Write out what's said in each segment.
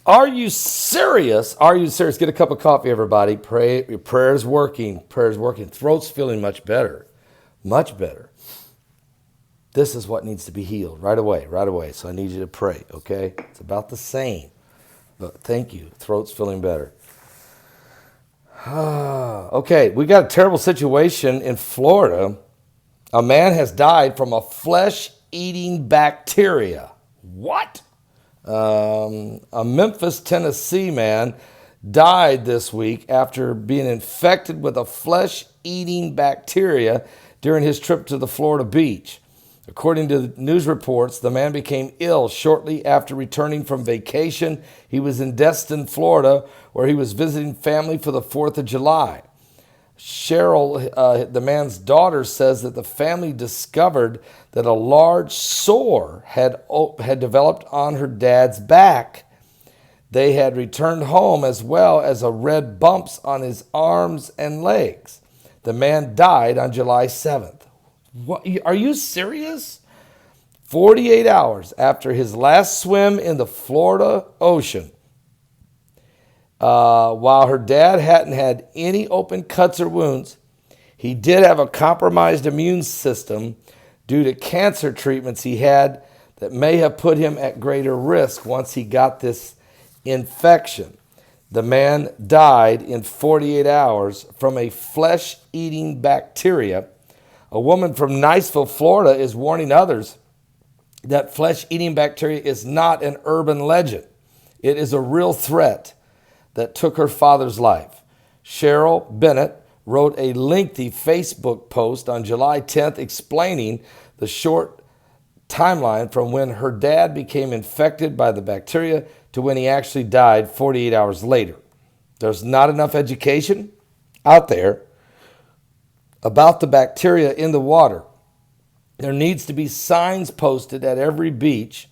Are you serious? Are you serious? Get a cup of coffee, everybody. Pray. Your prayer's working. Prayer's working. Throat's feeling much better. Much better. This is what needs to be healed right away, right away. So I need you to pray, okay? It's about the same. But thank you. Throat's feeling better. Okay, we got a terrible situation in Florida. A man has died from a flesh-eating bacteria. What? A Memphis, Tennessee man died this week after being infected with a flesh-eating bacteria during his trip to the Florida beach. According to news reports, the man became ill shortly after returning from vacation. He was in Destin, Florida, where he was visiting family for the 4th of July. Cheryl, the man's daughter, says that the family discovered that a large sore had developed on her dad's back. They had returned home as well as red bumps on his arms and legs. The man died on July 7th. What, are you serious? 48 hours after his last swim in the Florida Ocean. While her dad hadn't had any open cuts or wounds, he did have a compromised immune system due to cancer treatments he had that may have put him at greater risk once he got this infection. The man died in 48 hours from a flesh-eating bacteria. A woman from Niceville, Florida, is warning others that flesh-eating bacteria is not an urban legend. It is a real threat that took her father's life. Cheryl Bennett wrote a lengthy Facebook post on July 10th explaining the short timeline from when her dad became infected by the bacteria to when he actually died 48 hours later. There's not enough education out there about the bacteria in the water. There needs to be signs posted at every beach,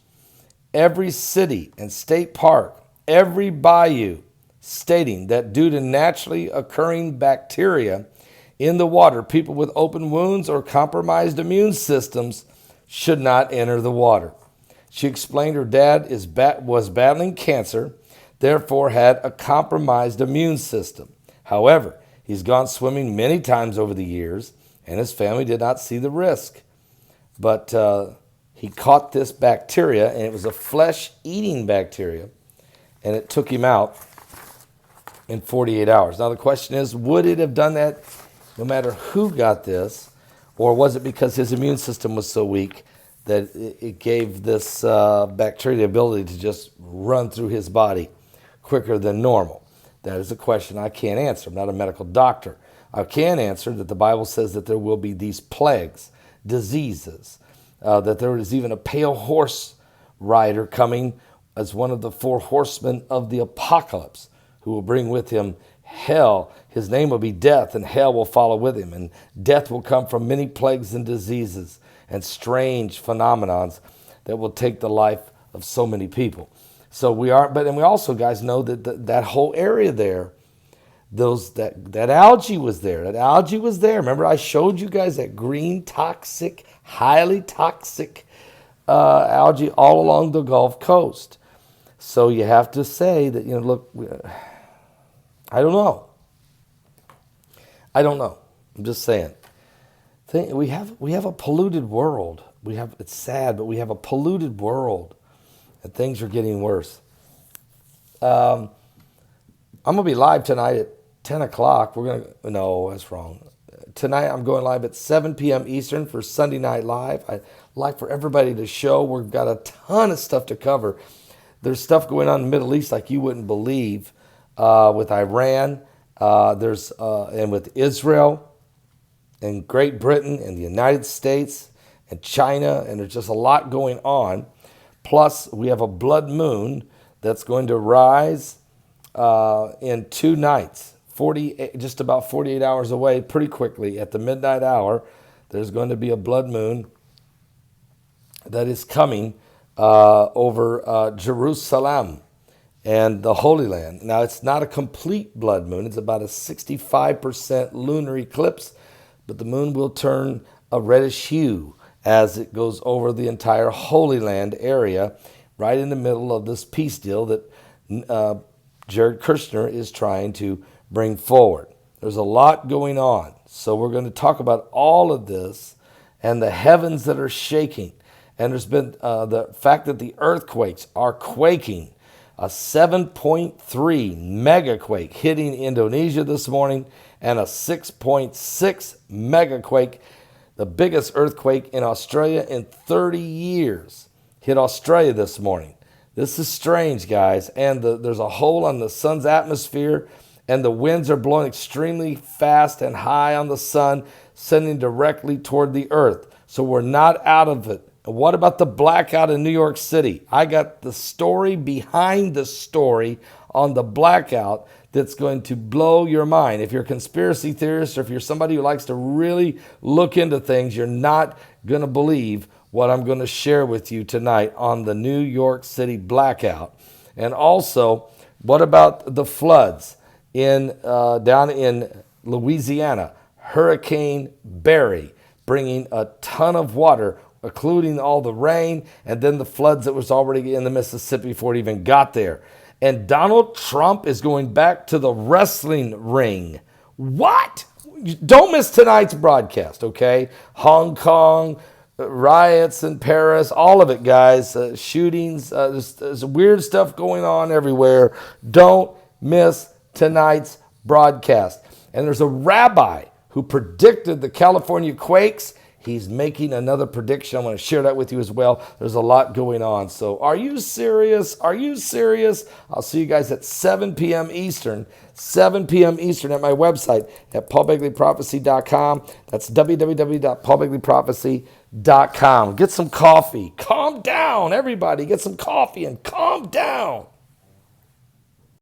every city and state park, every bayou, stating that due to naturally occurring bacteria in the water, people with open wounds or compromised immune systems should not enter the water. She explained her dad was battling cancer, therefore had a compromised immune system. However, he's gone swimming many times over the years, and his family did not see the risk. But he caught this bacteria, and it was a flesh-eating bacteria, and it took him out in 48 hours. Now, the question is, would it have done that no matter who got this, or was it because his immune system was so weak that it gave this bacteria the ability to just run through his body quicker than normal? That is a question I can't answer. I'm not a medical doctor. I can answer that the Bible says that there will be these plagues, diseases, that there is even a pale horse rider coming as one of the 4 horsemen of the apocalypse, who will bring with him hell. His name will be death, and hell will follow with him. And death will come from many plagues and diseases and strange phenomenons that will take the life of so many people. So we also, guys, know that that whole area there, that algae was there. That algae was there. Remember, I showed you guys that green, toxic, highly toxic algae all along the Gulf Coast. So you have to say that, look, I don't know. I'm just saying. We have a polluted world. It's sad, but we have a polluted world. And things are getting worse. I'm going to be live tonight at 10 o'clock. No, that's wrong. Tonight I'm going live at 7 p.m. Eastern for Sunday Night Live. I'd like for everybody to show. We've got a ton of stuff to cover. There's stuff going on in the Middle East like you wouldn't believe, with Iran, and with Israel and Great Britain and the United States and China, and there's just a lot going on. Plus, we have a blood moon that's going to rise in 2 nights, just about 48 hours away, pretty quickly. At the midnight hour, there's going to be a blood moon that is coming over Jerusalem and the Holy Land. Now, it's not a complete blood moon. It's about a 65% lunar eclipse, but the moon will turn a reddish hue as it goes over the entire Holy Land area, right in the middle of this peace deal that Jared Kushner is trying to bring forward. There's a lot going on. So we're going to talk about all of this and the heavens that are shaking. And there's been the fact that the earthquakes are quaking. A 7.3 megaquake hitting Indonesia this morning and a 6.6 megaquake, the biggest earthquake in Australia in 30 years, hit Australia this morning. This is strange, guys. And there's a hole on the sun's atmosphere, and the winds are blowing extremely fast and high on the sun, sending directly toward the earth. So we're not out of it. What about the blackout in New York City? I got the story behind the story on the blackout that's going to blow your mind. If you're a conspiracy theorist, or if you're somebody who likes to really look into things, you're not going to believe what I'm going to share with you tonight on the New York City blackout. And also, what about the floods down in Louisiana? Hurricane Barry bringing a ton of water, including all the rain, and then the floods that was already in the Mississippi before it even got there. And Donald Trump is going back to the wrestling ring. What? Don't miss tonight's broadcast, okay? Hong Kong, riots in Paris, all of it, guys. Shootings, there's weird stuff going on everywhere. Don't miss tonight's broadcast. And there's a rabbi who predicted the California quakes. He's making another prediction. I'm going to share that with you as well. There's a lot going on. So are you serious? Are you serious? I'll see you guys at 7 p.m. Eastern. 7 p.m. Eastern at my website at paulbegleyprophecy.com. That's www.paulbegleyprophecy.com. Get some coffee. Calm down, everybody. Get some coffee and calm down.